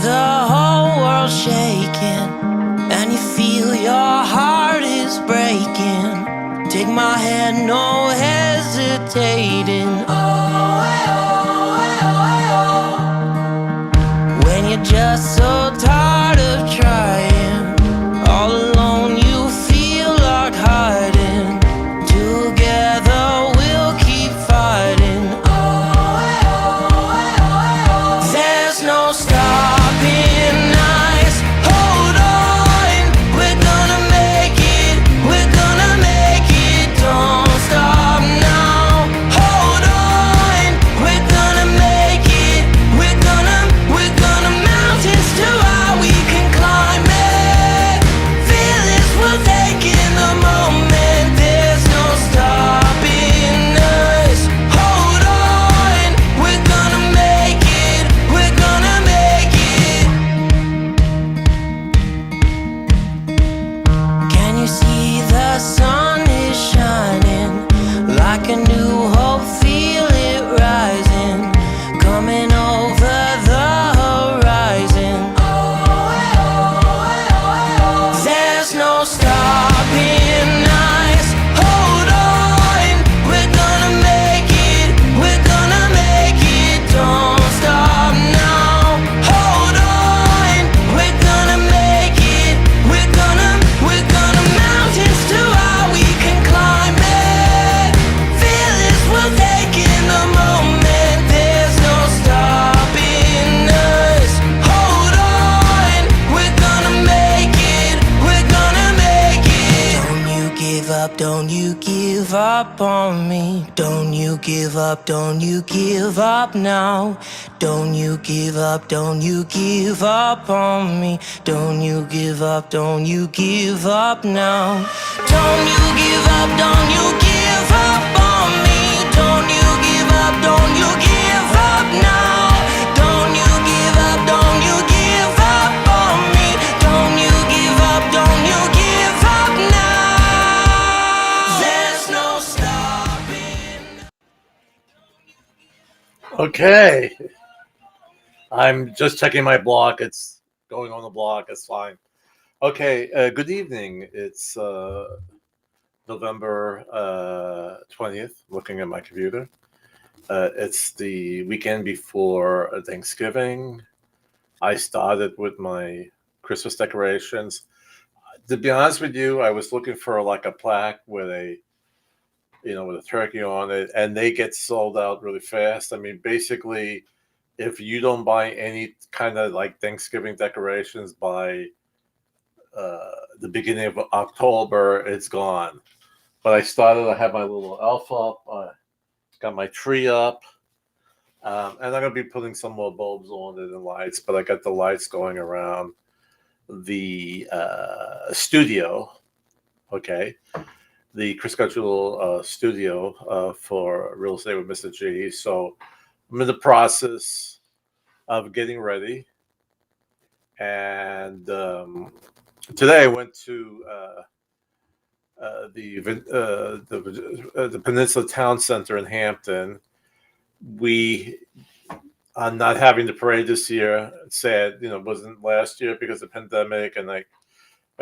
the whole world shaking, and you feel your heart is breaking. Take my hand, no hesitating. Oh, when you're just so tired of trying, all alone you feel like hiding. Together we'll keep fighting. There's no stopping us. Hold on, we're gonna make it. We're gonna make it. Don't stop now. Hold on, we're gonna make it. We're gonna mountains too high we can climb it. Feel this, we're taking the moment. There's no stopping us. Hold on, we're gonna make it. We're gonna make it. Can you see the sun is shining like a new hope? Feel it rising, coming over the horizon. There's no stopping us. Hold on, we're gonna make it. We're gonna make it. Don't stop now. Hold on, we're gonna make it. We're gonna mountains too high we can climb it. Feel this, we're taking the moment. There's no stopping us. Hold on, we're gonna make it. We're gonna make it. Don't you give up, don't you give up on me. Don't you give up, don't you give up now. Don't you give up, don't you give up on me. Don't you give up, don't you give up now. Don't you give up, don't you give up on me. Don't you give up, don't you give up now. Don't you give up, don't you give up on me. Don't you give up, don't you give up now. There's no stopping. Okay. I'm just checking my block. It's going on the block. It's fine. Okay. Good evening. It's November 20th. Looking at my computer. It's the weekend before Thanksgiving. I started with my Christmas decorations. To be honest with you, I was looking for like a plaque with a turkey on it, and they get sold out really fast. I mean, basically, if you don't buy any kind of like Thanksgiving decorations by the beginning of October, it's gone. But I have my little elf up, got my tree up, and I'm going to be putting some more bulbs on it and lights, but I got the lights going around the studio, okay? The Chris Gutchell studio for Real Estate with Mr. G. So I'm in the process of getting ready. And today I went to the Peninsula Town Center in Hampton. We are not having the parade this year. It's sad, it wasn't last year because of the pandemic. And I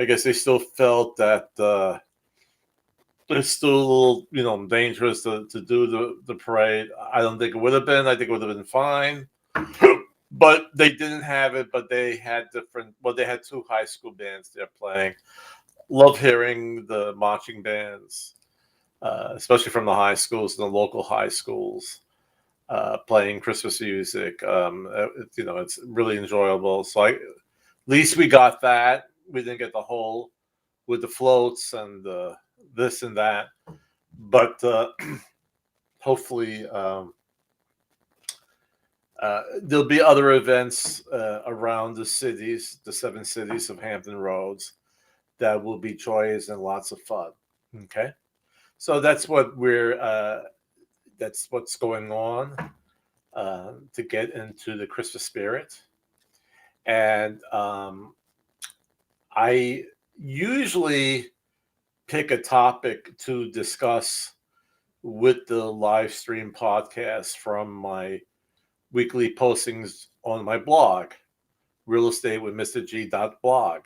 guess they still felt that it's still a little, dangerous to do the parade. I don't think it would have been. I think it would have been fine. But they didn't have it, but they had they had two high school bands there playing. Love hearing the marching bands, especially from the high schools and the local high schools, playing Christmas music. It's really enjoyable. So at least we got that. We didn't get the whole with the floats and this and that. But hopefully there'll be other events around the 7 cities of Hampton Roads that will be joyous and lots of fun. Okay, so that's what's going on to get into the Christmas spirit. And I usually pick a topic to discuss with the live stream podcast from my weekly postings on my blog. realestateWithMrG.blog.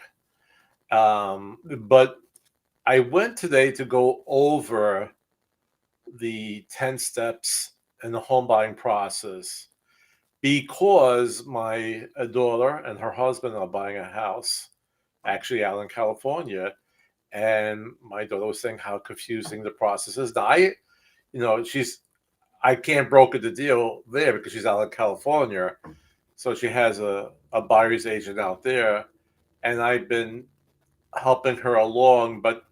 But I went today to go over the 10 steps in the home buying process because my daughter and her husband are buying a house actually out in California. And my daughter was saying how confusing the process is. Now, I can't broker the deal there because she's out in California. So she has a buyer's agent out there. And I've been helping her along. But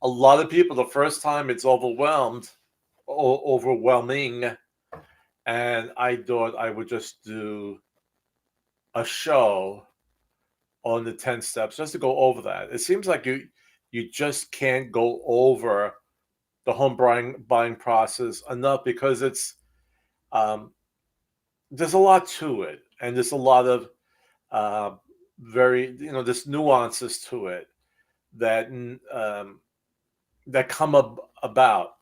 a lot of people, the first time it's overwhelming. And I thought I would just do a show on the 10 steps just to go over that. It seems like you just can't go over the home buying process enough because it's there's a lot to it, and there's a lot of there's nuances to it that that come about.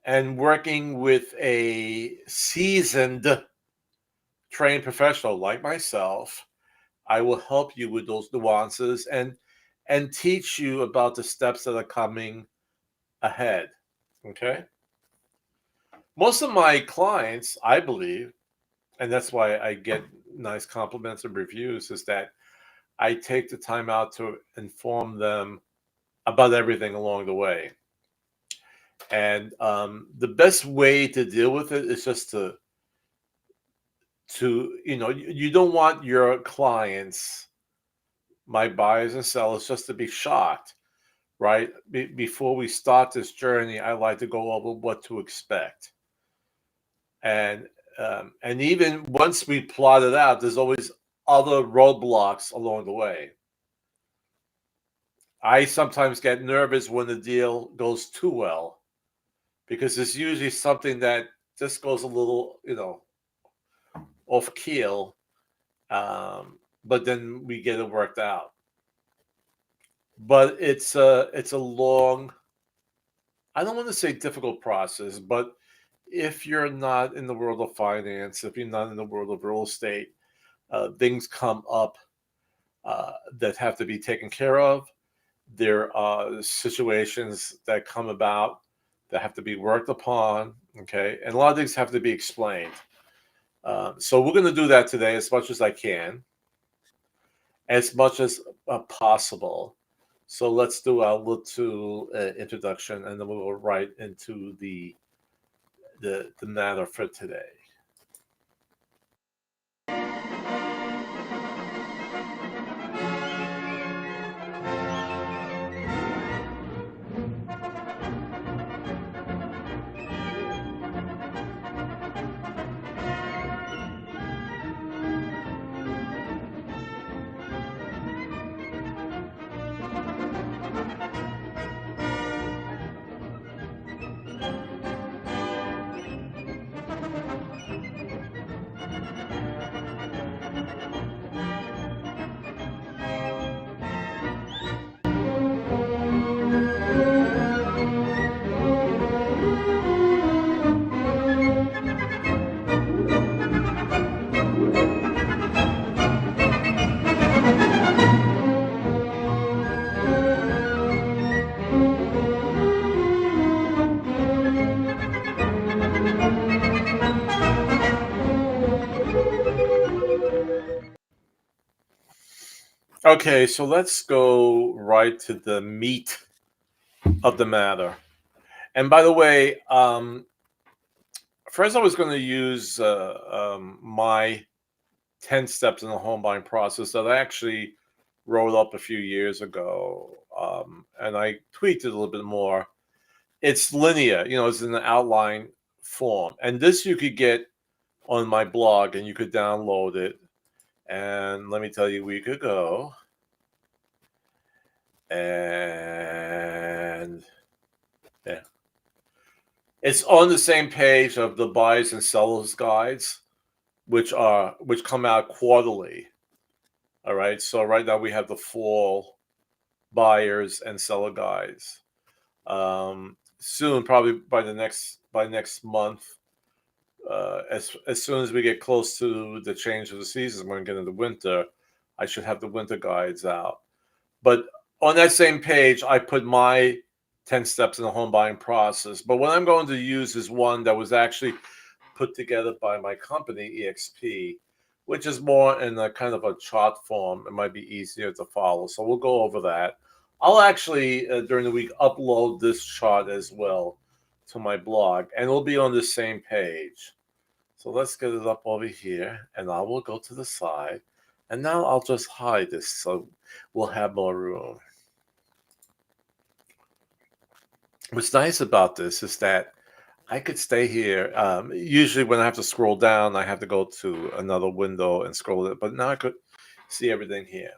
And working with a seasoned trained professional like myself, I will help you with those nuances and teach you about the steps that are coming ahead. Okay? Most of my clients, I believe, and that's why I get nice compliments and reviews, is that I take the time out to inform them about everything along the way. And the best way to deal with it is just to you don't want your clients, my buyers and sellers, just to be shocked, right? Before we start this journey, I like to go over what to expect. And even once we plot it out, there's always other roadblocks along the way. I sometimes get nervous when the deal goes too well because there's usually something that just goes a little, off keel, but then we get it worked out. But it's a long, I don't want to say difficult process, but if you're not in the world of finance, if you're not in the world of real estate, things come up that have to be taken care of. There are situations that come about that have to be worked upon, okay? And a lot of things have to be explained. So we're going to do that today as much as I can, as much as possible. So let's do our little introduction, and then we'll go right into the matter for today. Okay, so let's go right to the meat of the matter. And by the way, first I was going to use my 10 steps in the home buying process that I actually wrote up a few years ago, and I tweaked it a little bit more. It's linear, it's in the outline form. And this you could get on my blog, and you could download it. And let me tell you where you could go. And yeah, it's on the same page of the buyers and sellers guides, which come out quarterly. All right. So right now we have the fall buyers and seller guides. Soon, probably by next month, as soon as we get close to the change of the season, we're going to get into winter. I should have the winter guides out. But on that same page, I put my 10 steps in the home buying process. But what I'm going to use is one that was actually put together by my company, EXP, which is more in a kind of a chart form. It might be easier to follow. So we'll go over that. I'll actually, during the week, upload this chart as well to my blog, and it'll be on the same page. So let's get it up over here, and I will go to the side. And now I'll just hide this so we'll have more room. What's nice about this is that I could stay here. Usually when I have to scroll down, I have to go to another window and scroll it, but now I could see everything here.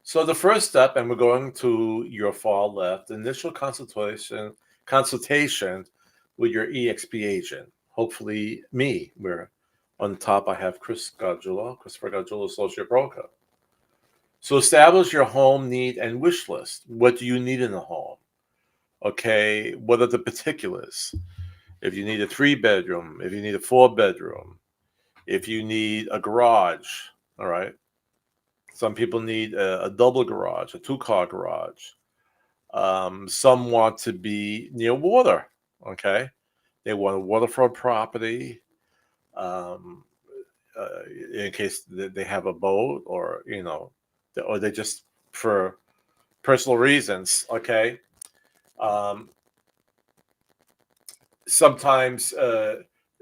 So the first step, and we're going to your far left, initial consultation with your EXP agent. Hopefully me, where on the top I have Christopher Gargiulo, Associate Broker. So establish your home need and wish list. What do you need in a home? Okay, what are the particulars? If you need a 3-bedroom, if you need a 4-bedroom, if you need a garage, all right? Some people need a double garage, a 2-car garage. Some want to be near water, okay? They want a waterfront property in case they have a boat or, or they just, for personal reasons, okay? Sometimes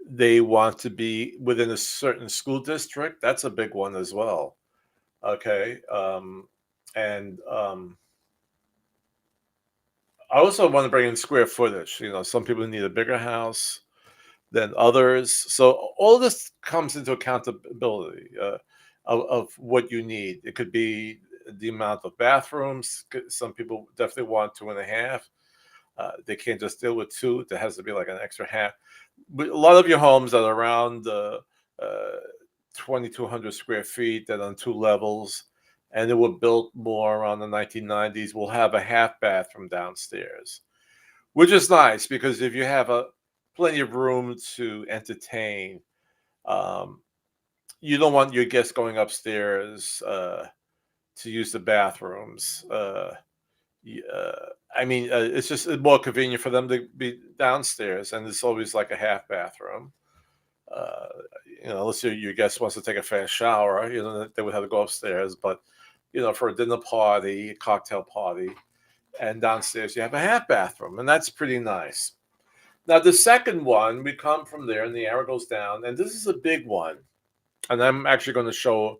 they want to be within a certain school district. That's a big one as well. Okay. I also want to bring in square footage. Some people need a bigger house than others. So all this comes into accountability of what you need. It could be the amount of bathrooms. Some people definitely want 2.5. They can't just deal with 2. There has to be like an extra half. But a lot of your homes that are around 2,200 square feet, that on 2 levels, and they were built more around the 1990s, will have a half bathroom downstairs, which is nice because if you have plenty of room to entertain, you don't want your guests going upstairs to use the bathrooms. It's just more convenient for them to be downstairs, and it's always like a half bathroom. Unless your guest wants to take a fast shower, they would have to go upstairs. But for a dinner party, a cocktail party, and downstairs you have a half bathroom, and that's pretty nice. Now the second one, we come from there, and the arrow goes down, and this is a big one, and I'm actually going to show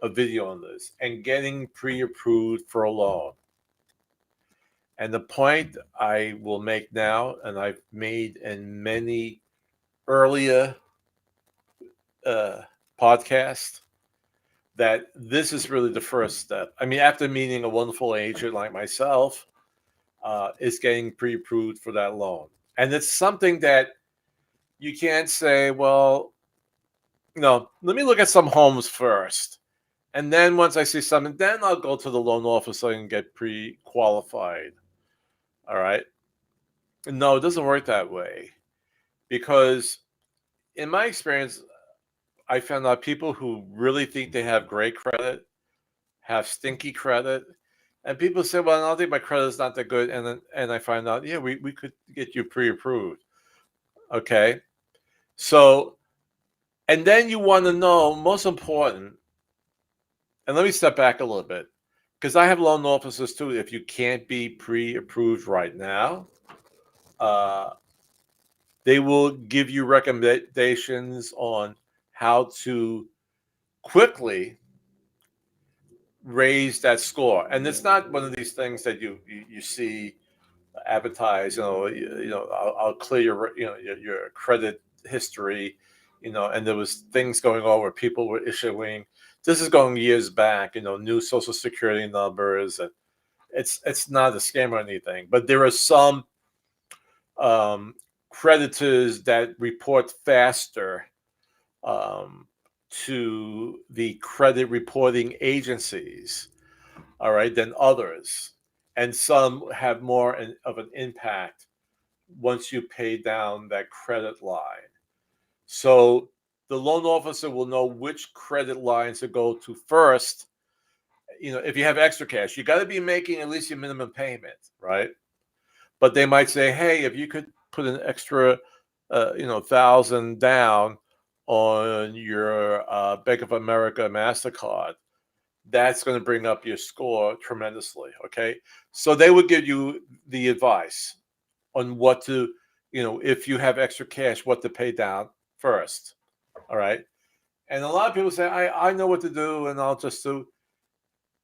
a video on this, and getting pre-approved for a loan. And the point I will make now, and I've made in many earlier podcasts, that this is really the first step. I mean, after meeting a wonderful agent like myself, is getting pre-approved for that loan. And it's something that you can't say, well, let me look at some homes first. And then once I see something, then I'll go to the loan officer and get pre-qualified. All right. No, it doesn't work that way. Because in my experience, I found out people who really think they have great credit have stinky credit. And people say, well, I don't think my credit is not that good. And I find out, yeah, we could get you pre-approved. Okay. So, and then you want to know, most important, and let me step back a little bit, because I have loan officers too. If you can't be pre-approved right now, they will give you recommendations on how to quickly raise that score. And it's not one of these things that you see advertised. I'll clear your credit history. And there was things going on where people were issuing. This is going years back. New social security numbers. And it's not a scam or anything. But there are some creditors that report faster to the credit reporting agencies, all right, than others. And some have more of an impact once you pay down that credit line. So the loan officer will know which credit lines to go to first. If you have extra cash, you got to be making at least your minimum payment, right? But they might say, hey, if you could put an extra, 1,000 down on your Bank of America MasterCard, that's going to bring up your score tremendously. Okay. So they would give you the advice on what to, if you have extra cash, what to pay down first. All right. And a lot of people say, I know what to do and I'll just do.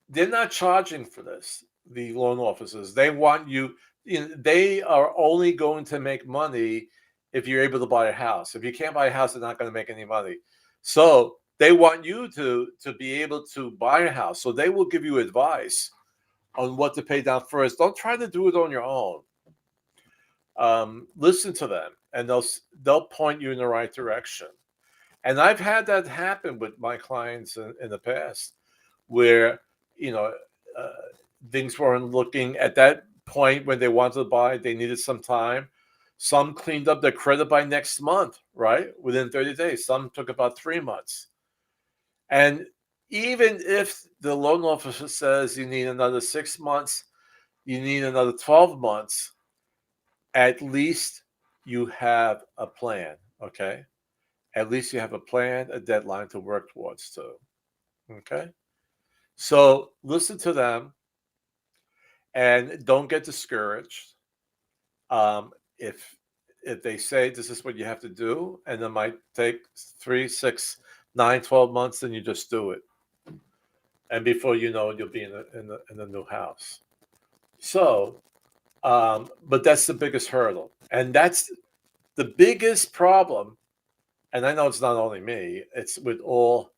They're not charging for this, the loan officers. They want you, they are only going to make money if you're able to buy a house. If you can't buy a house, they're not going to make any money. So they want you to be able to buy a house. So they will give you advice on what to pay down first. Don't try to do it on your own. Listen to them, and they'll point you in the right direction. And I've had that happen with my clients in the past, where things weren't looking at that point when they wanted to buy. They needed some time. Some cleaned up their credit by next month, right? Within 30 days. Some took about 3 months. And even if the loan officer says you need another 6 months, you need another 12 months, at least you have a plan, okay? At least you have a plan, a deadline to work towards too, okay? So listen to them and don't get discouraged. If they say this is what you have to do, and it might take 3, 6, 9, 12 months, then you just do it. And before you know it, you'll be in a new house. So, but that's the biggest hurdle. And that's the biggest problem. And I know it's not only me, it's with all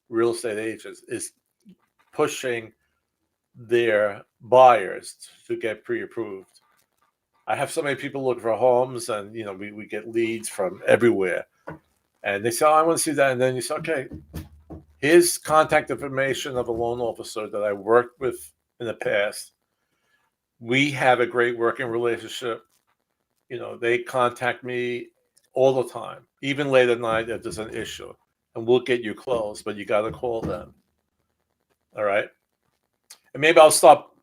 real estate agents, is pushing their buyers to get pre-approved. I have so many people looking for homes, and we get leads from everywhere, and they say, "Oh, I want to see that." And then you say, "Okay, here's contact information of a loan officer that I worked with in the past. We have a great working relationship. They contact me all the time, even late at night if there's an issue, and we'll get you closed, but you got to call them." All right. And maybe I'll stop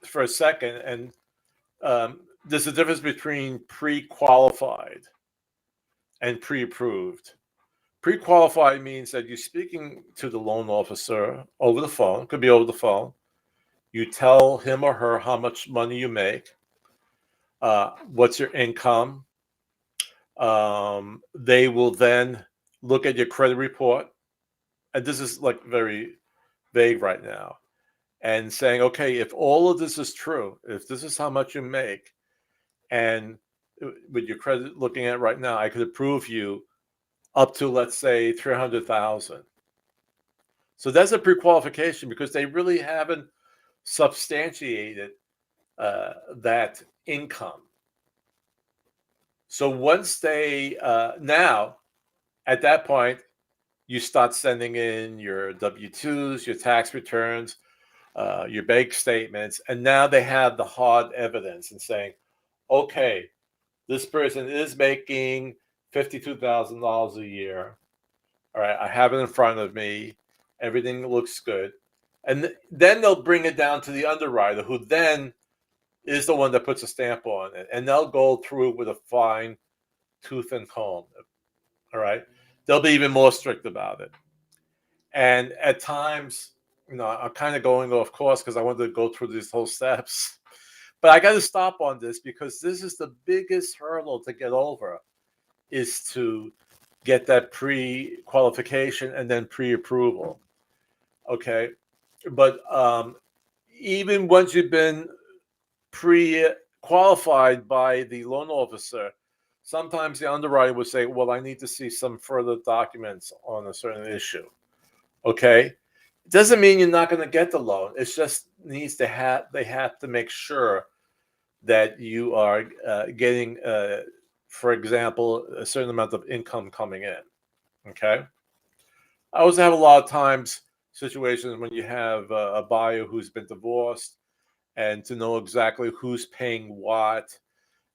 for a second. And there's a difference between pre-qualified and pre-approved. Pre-qualified means that you're speaking to the loan officer over the phone, could be over the phone. You tell him or her how much money you make, what's your income. They will then look at your credit report. And this is like very vague right now. And saying, okay, if all of this is true, if this is how much you make, and with your credit looking at right now, I could approve you up to, let's say, 300,000. So that's a pre-qualification, because they really haven't substantiated that income. So once they now, at that point, you start sending in your W-2s, your tax returns, your bank statements, and now they have the hard evidence and saying, okay, this person is making $52,000 a year. All right, I have it in front of me. Everything looks good. And then they'll bring it down to the underwriter, who then is the one that puts a stamp on it. And they'll go through it with a fine tooth and comb. All right. They'll be even more strict about it. And at times, I'm kind of going off course because I wanted to go through these whole steps. But I got to stop on this, because this is the biggest hurdle to get over, is to get that pre-qualification and then pre-approval. Okay. But even once you've been pre-qualified by the loan officer, sometimes the underwriter would say, well, I need to see some further documents on a certain issue. Okay. It doesn't mean you're not going to get the loan. It just needs to they have to make sure that you are getting, for example, a certain amount of income coming in. Okay. I also have a lot of times situations when you have a buyer who's been divorced, and to know exactly who's paying what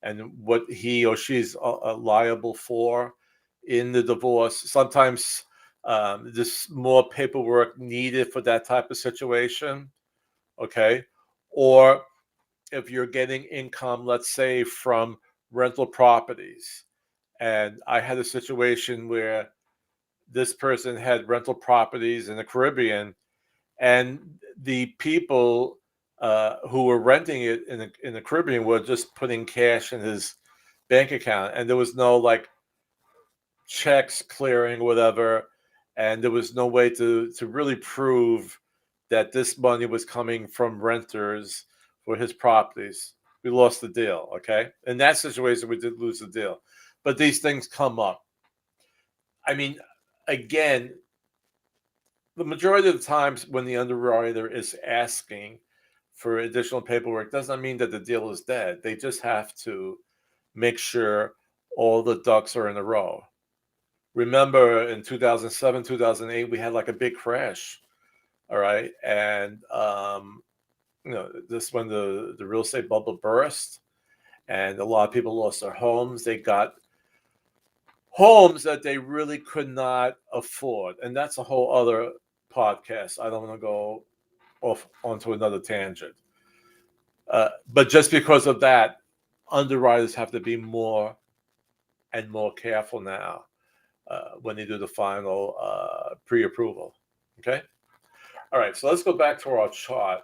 and what he or she's liable for. in the divorce. Sometimes there's more paperwork needed for that type of situation, okay? Or if you're getting income, let's say from rental properties. And I had a situation where this person had rental properties in the Caribbean, and the people who were renting it in the Caribbean were just putting cash in his bank account, and there was no like checks clearing, whatever, and there was no way to really prove that this money was coming from renters for his properties. We lost the deal, okay? In that situation, we did lose the deal. But these things come up. I mean, again, the majority of the times when the underwriter is asking for additional paperwork doesn't mean that the deal is dead. They just have to make sure all the ducks are in a row. Remember in 2007, 2008, we had like a big crash. All right. And, this when the real estate bubble burst and a lot of people lost their homes. They got homes that they really could not afford. And that's a whole other podcast. I don't want to go off onto another tangent. But just because of that, underwriters have to be more and more careful now when they do the final pre-approval. Okay. All right. So let's go back to our chart.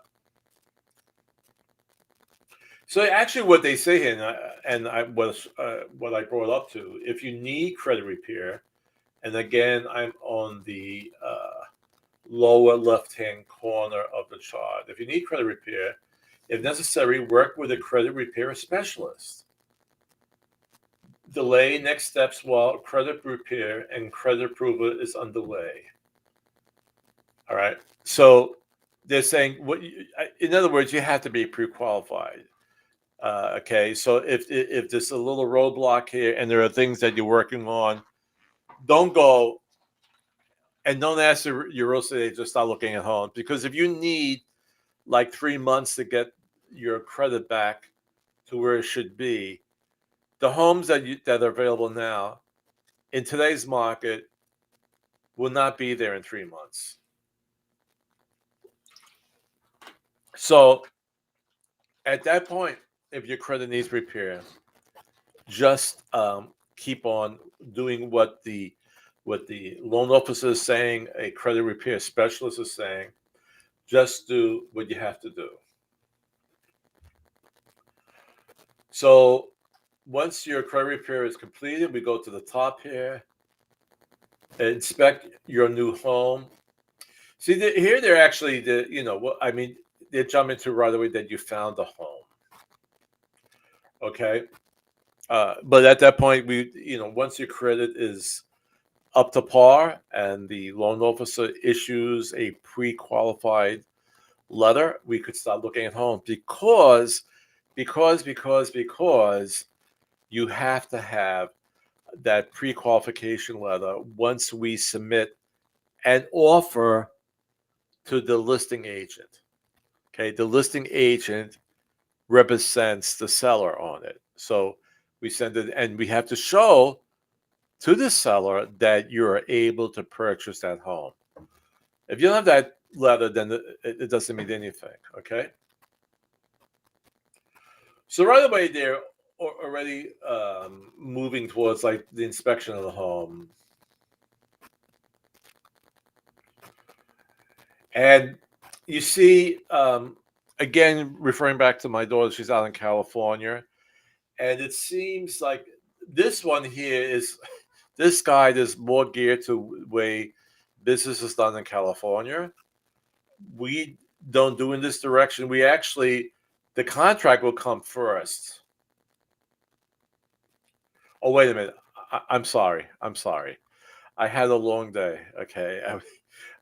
So actually, what they say here, what I brought up to, if you need credit repair, and again, I'm on the lower left-hand corner of the chart. If you need credit repair, if necessary, work with a credit repair specialist. Delay next steps while credit repair and credit approval is underway. All right. So they're saying, in other words, you have to be pre-qualified. Okay. So if there's a little roadblock here and there are things that you're working on, don't go and don't ask your real estate agent to start looking at homes, because if you need like 3 months to get your credit back to where it should be, the homes that are available now in today's market will not be there in 3 months. So at that point, if your credit needs repair, just keep on doing what the loan officer is saying, a credit repair specialist is saying. Just do what you have to do. So once your credit repair is completed, we go to the top here. Inspect your new home. See, here they're actually, they're jumping to right away that you found a home. Okay. But at that point, once your credit is up to par and the loan officer issues a pre-qualified letter, we could start looking at homes, because you have to have that pre-qualification letter once we submit an offer to the listing agent. Okay, the listing agent represents the seller on it. So we send it, and we have to show to the seller that you're able to purchase that home. If you don't have that letter, then it doesn't mean anything. Okay. So right away, they're already moving towards like the inspection of the home. And you see, again, referring back to my daughter, she's out in California. And it seems like this one here this guide is more geared to the way business is done in California. We don't do in this direction. We actually, the contract will come first. Oh, wait a minute. I'm sorry. I had a long day. Okay.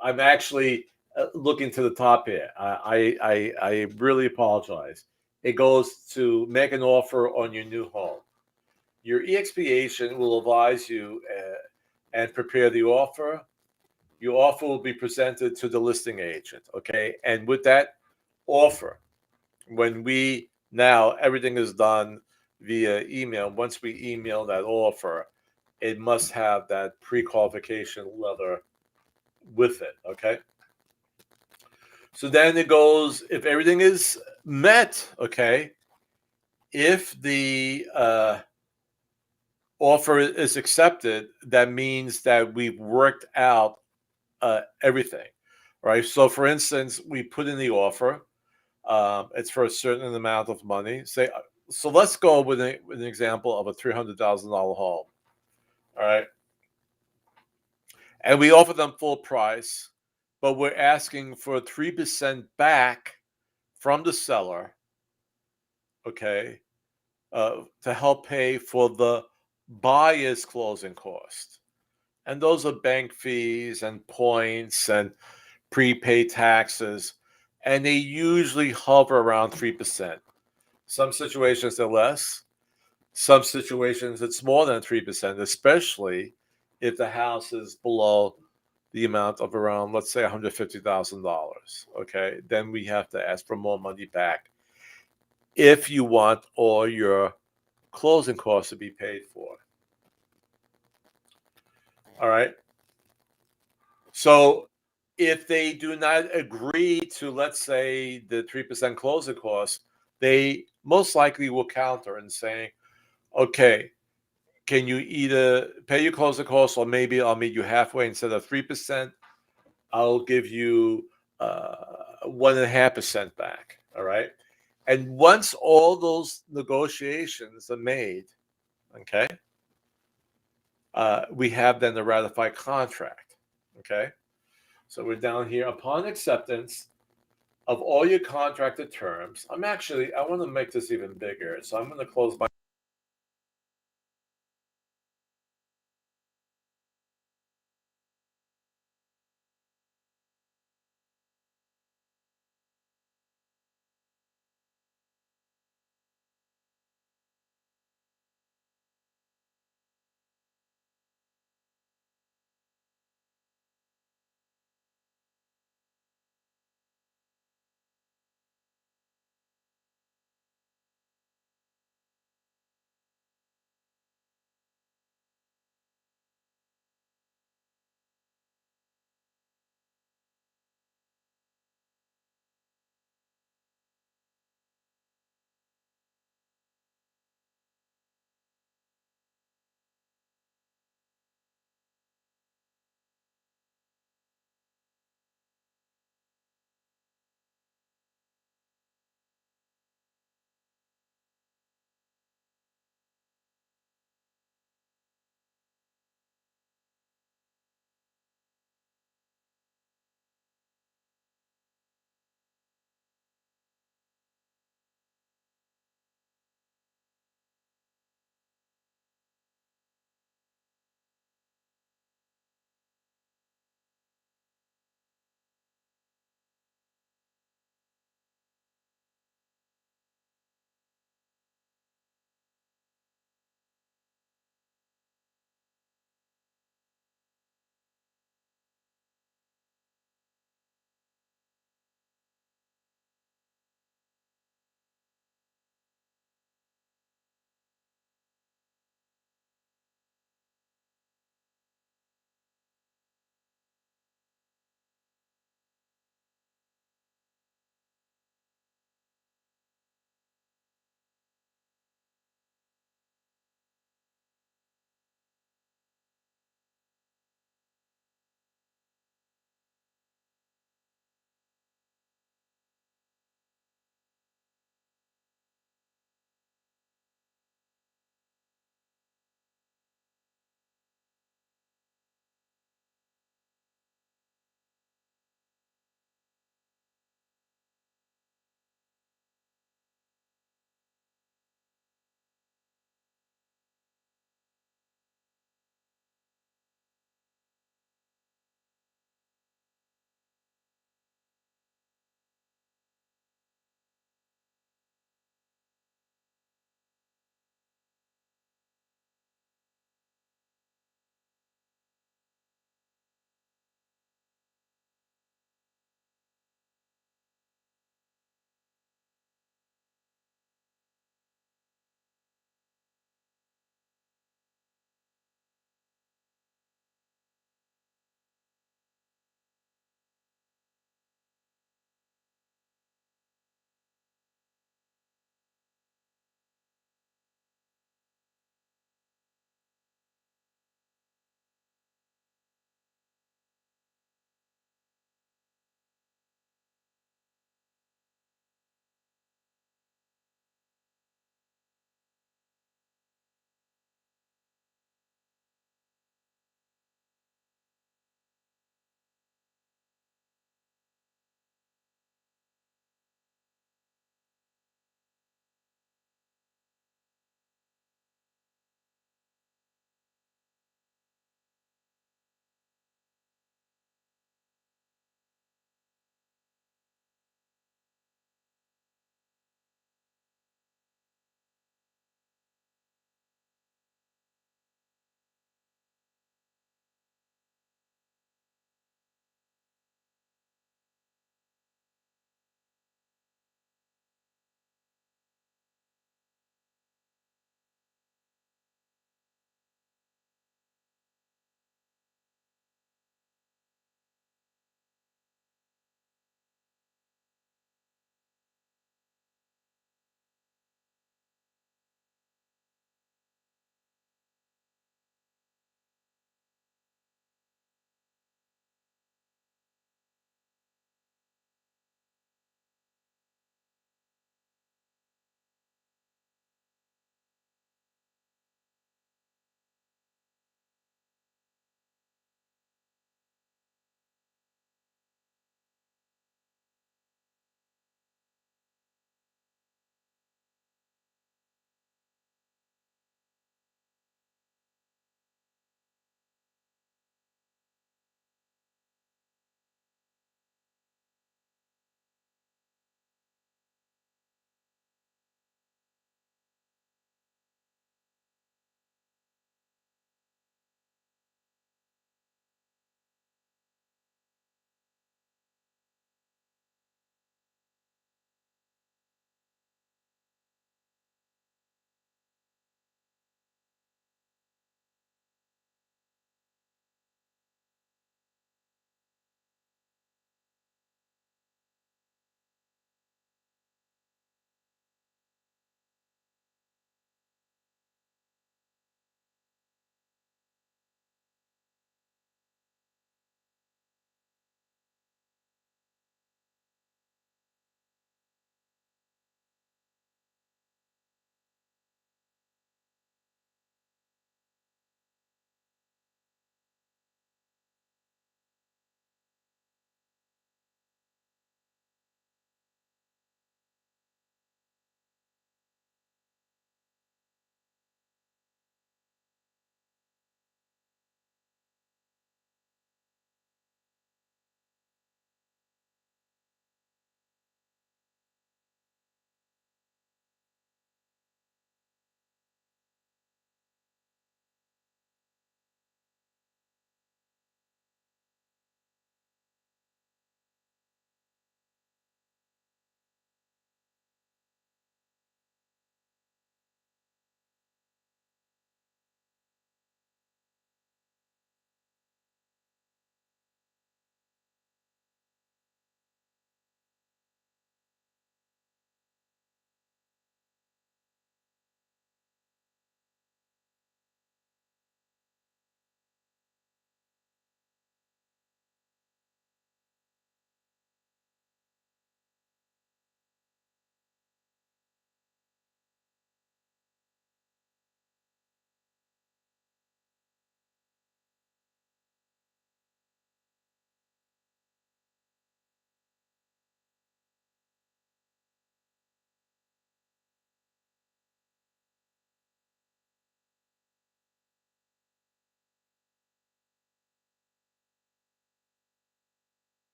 I'm actually looking to the top here. I really apologize. It goes to make an offer on your new home. Your EXP agent will advise you and prepare the offer. Your offer will be presented to the listing agent, okay? And with that offer, when now everything is done via email. Once we email that offer, it must have that pre-qualification letter with it. Okay. So then it goes, if everything is met, okay, if the offer is accepted, that means that we've worked out everything, right? So, for instance, we put in the offer. It's for a certain amount of money. Say, so let's go with an example of a $300,000 home. All right, and we offer them full price, but we're asking for 3% back from the seller. Okay, to help pay for the buyer's closing cost. And those are bank fees and points and prepaid taxes. And they usually hover around 3%. Some situations they're less. Some situations it's more than 3%, especially if the house is below the amount of around, let's say, $150,000. Okay, then we have to ask for more money back if you want all your closing costs to be paid for. All right. So if they do not agree to, let's say, the 3% closing costs, they most likely will counter and saying, okay, can you either pay your closing costs or maybe I'll meet you halfway instead of 3%, I'll give you 1.5% back. All right. And once all those negotiations are made, okay, we have then the ratified contract. Okay. So we're down here upon acceptance of all your contracted terms. I want to make this even bigger. So I'm going to close my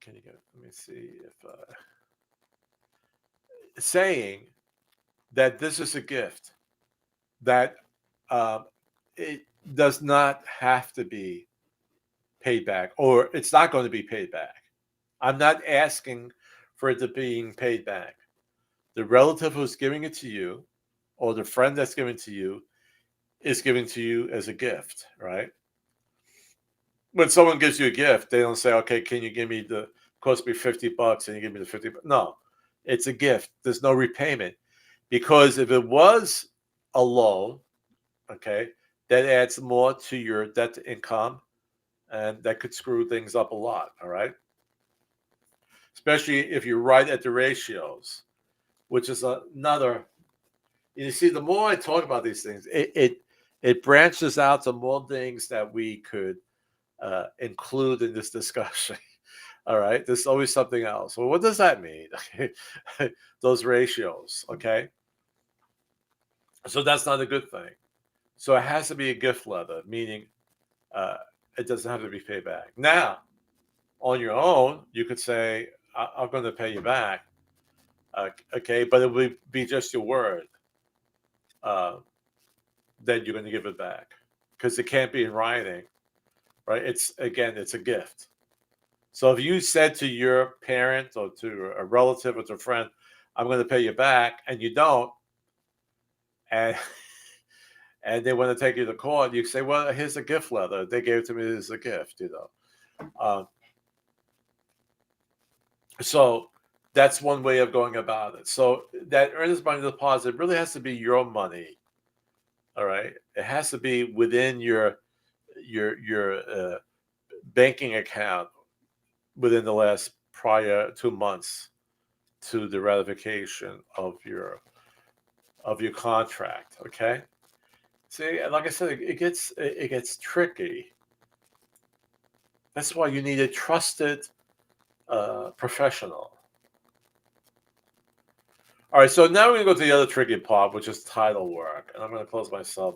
can you get? Let me see if saying that this is a gift that um, it does not have to be paid back, or it's not going to be paid back. I'm not asking for it to being paid back. The relative who's giving it to you, or the friend that's giving it to you, is giving to you as a gift, right? When someone gives you a gift, they don't say, "Okay, can you give me the cost me $50 and you give me the 50?" No, it's a gift. There's no repayment because if it was a loan, okay, that adds more to your debt to income, and that could screw things up a lot. All right, especially if you're right at the ratios, which is another. You see, the more I talk about these things, it branches out to more things that we could include in this discussion. All right, there's always something else. Well, what does that mean? Those ratios, okay? So that's not a good thing. So it has to be a gift letter, meaning uh, it doesn't have to be paid back. Now, on your own, you could say, I'm going to pay you back, okay, but it would be just your word. Then you're going to give it back because it can't be in writing, right? It's a gift. So if you said to your parent or to a relative or to a friend, I'm going to pay you back, and you don't, and and they want to take you to court, you say, well, here's a gift letter. They gave it to me as a gift, Um, so that's one way of going about it. So that earnest money deposit really has to be your money. All right, it has to be within your banking account within the last prior 2 months to the ratification of your contract. Okay. See, like I said, it gets tricky. That's why you need a trusted professional. All right, so now we're gonna go to the other tricky part, which is title work, and I'm gonna close myself.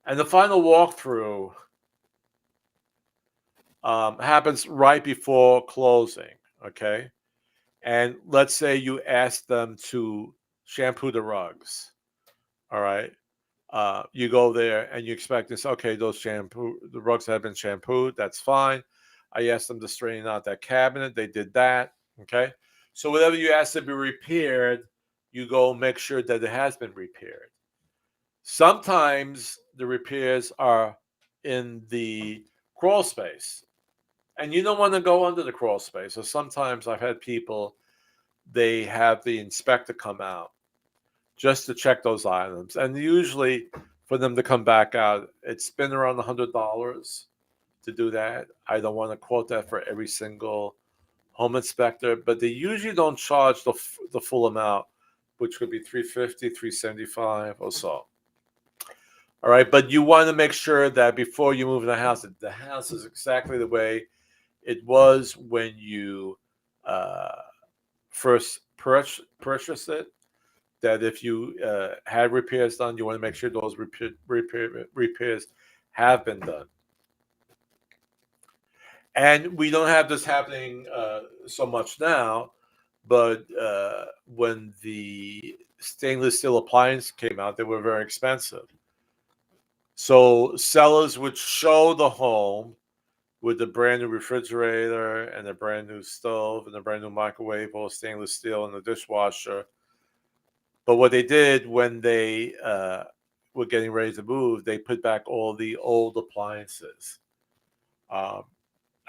And the final walkthrough happens right before closing, okay? And let's say you ask them to shampoo the rugs, all right? You go there and you expect this, okay, the rugs have been shampooed, that's fine. I asked them to straighten out that cabinet, they did that, okay? So whatever you ask to be repaired, you go make sure that it has been repaired. Sometimes the repairs are in the crawl space, and you don't want to go under the crawl space. So sometimes I've had people, they have the inspector come out just to check those items. And usually for them to come back out, it's been around $100 to do that. I don't want to quote that for every single home inspector, but they usually don't charge the full amount, which could be $350, $375 or so. All right, but you want to make sure that before you move in the house is exactly the way it was when you first purchased it. That if you had repairs done, you want to make sure those repairs have been done. And we don't have this happening so much now, but when the stainless steel appliance came out, they were very expensive. So sellers would show the home with a brand new refrigerator and a brand new stove and a brand new microwave, all stainless steel, and the dishwasher. But what they did when they were getting ready to move, they put back all the old appliances.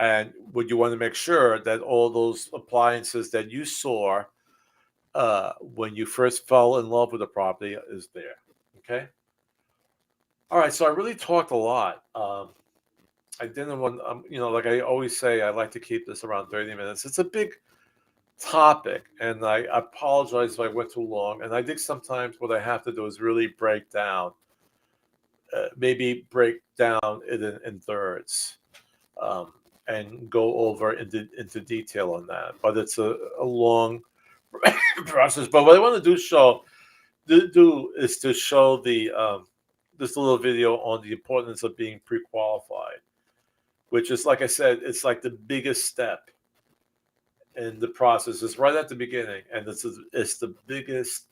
And what you want to make sure that all those appliances that you saw when you first fell in love with the property is there. Okay. All right. So I really talked a lot. I didn't want, like I always say, I like to keep this around 30 minutes. It's a big topic, and I apologize if I went too long. And I think sometimes what I have to do is really break down, maybe break down it in thirds, and go over into detail on that. But it's a long process. But what I want to do is to show this little video on the importance of being pre-qualified, which is, like I said, it's like the biggest step in the process. It's right at the beginning, and it's the biggest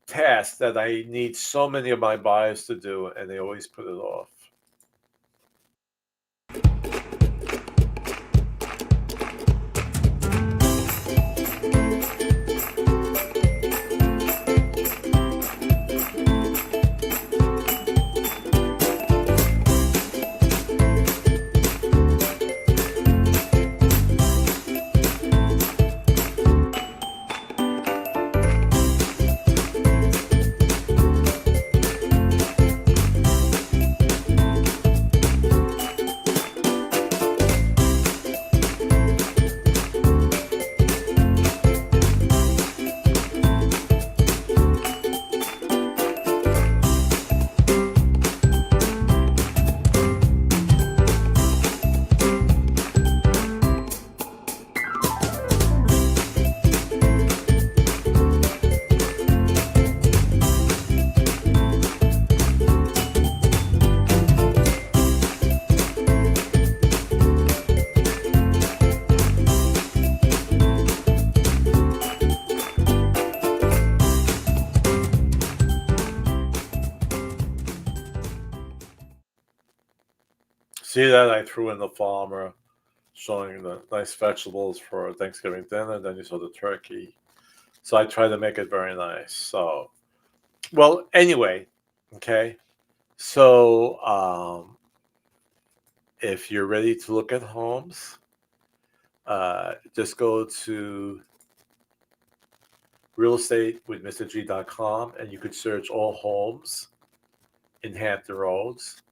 task that I need so many of my buyers to do, and they always put it off. See that I threw in the farmer showing the nice vegetables for Thanksgiving dinner. Then you saw the turkey. So I tried to make it very nice. So, well, anyway, okay. So if you're ready to look at homes, just go to realestatewithmrg.com and you could search all homes in Hampton Roads.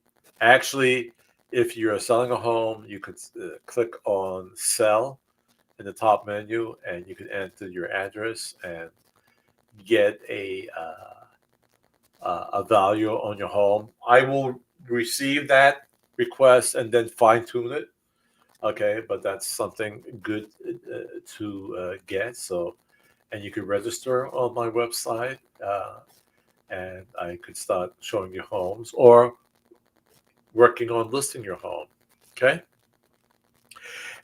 Actually, if you're selling a home, you could click on sell in the top menu, and you can enter your address and get a value on your home. I will receive that request and then fine tune it. Okay, but that's something good to get. So, and you can register on my website. and I could start showing you homes or working on listing your home. Okay.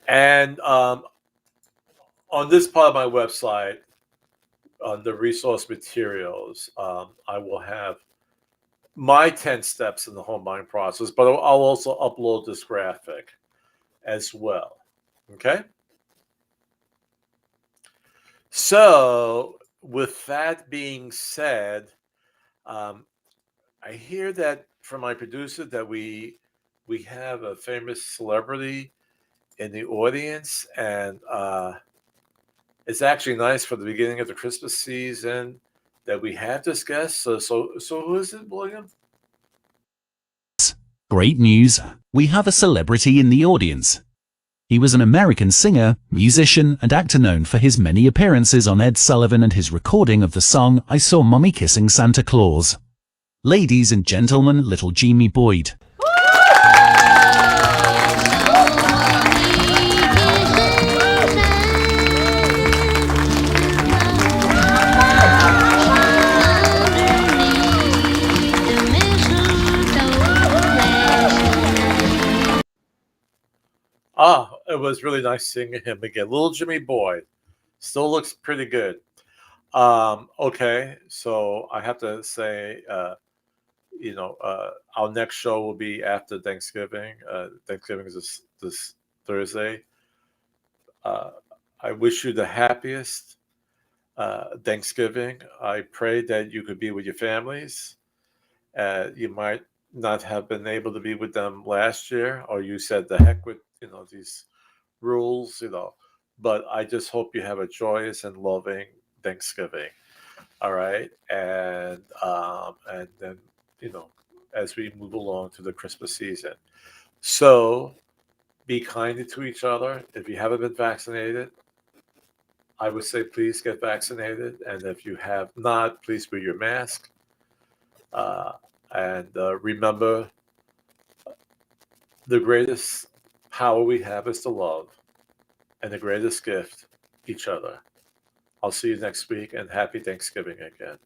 And on this part of my website, on the resource materials, I will have my 10 steps in the home buying process, but I'll also upload this graphic as well. Okay. So, with that being said, I hear that from my producer that we have a famous celebrity in the audience, and it's actually nice for the beginning of the Christmas season that we have this guest. So who is it, William? Great news! We have a celebrity in the audience. He was an American singer, musician, and actor known for his many appearances on Ed Sullivan and his recording of the song I Saw Mommy Kissing Santa Claus. Ladies and gentlemen, little Jimmy Boyd. It was really nice seeing him again. Little Jimmy Boyd still looks pretty good. Okay, so I have to say, our next show will be after Thanksgiving. Thanksgiving is this Thursday. I wish you the happiest Thanksgiving. I pray that you could be with your families. You might not have been able to be with them last year, or you said the heck with these rules, but I just hope you have a joyous and loving Thanksgiving. All right, and then as we move along to the Christmas season, so be kind to each other. If you haven't been vaccinated, I would say please get vaccinated, and if you have not, please wear your mask. And remember, the greatest power we have is to love, and the greatest gift, each other. I'll see you next week, and happy Thanksgiving again.